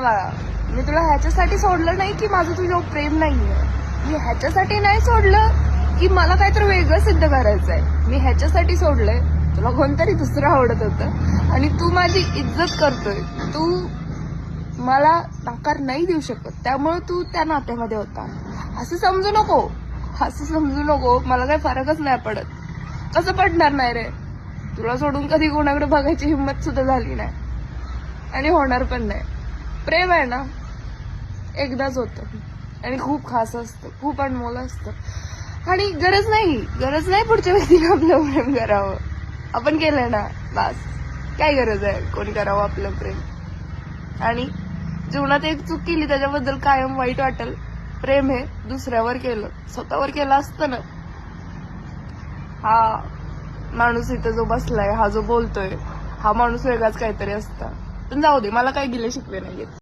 बाळा, मी तुला ह्याच्यासाठी सोडलं नाही की माझं तुझ्यावर प्रेम नाहीये. मी ह्याच्यासाठी नाही सोडलं की मला काहीतरी वेगळं सिद्ध करायचंय. मी ह्याच्यासाठी सोडलंय, तुला कोणतरी दुसरं आवडत होतं आणि तू माझी इज्जत करतोय. तू मला नकार नाही देऊ शकत, त्यामुळे तू त्या नात्यामध्ये होता. असं समजू नको, असं समजू नको. मला काही फरकच नाही पडत. कसं पडणार नाही रे? तुला सोडून कधी कोणाकडे बघायची हिंमत सुद्धा झाली नाही आणि होणार पण नाही. प्रेम आहे ना, एकदाच होतं आणि खूप खास असतं, खूप अनमोल असतं आणि गरज नाही पुढच्या व्यक्तीने आपलं प्रेम करावं. आपण केलंय ना, बस. काय गरज आहे कोणी करावं आपलं प्रेम? आणि जीवनात एक चूक केली त्याच्याबद्दल कायम वाईट वाटेल. प्रेम हे दुसऱ्यावर केलं, स्वतःवर केलं असतं ना. हा माणूस इथं जो बसलाय, हा जो बोलतोय, हा माणूस वेगळाच काहीतरी असता. पण जाऊ दे, मला काही गिले शिकवे नाहीयेत.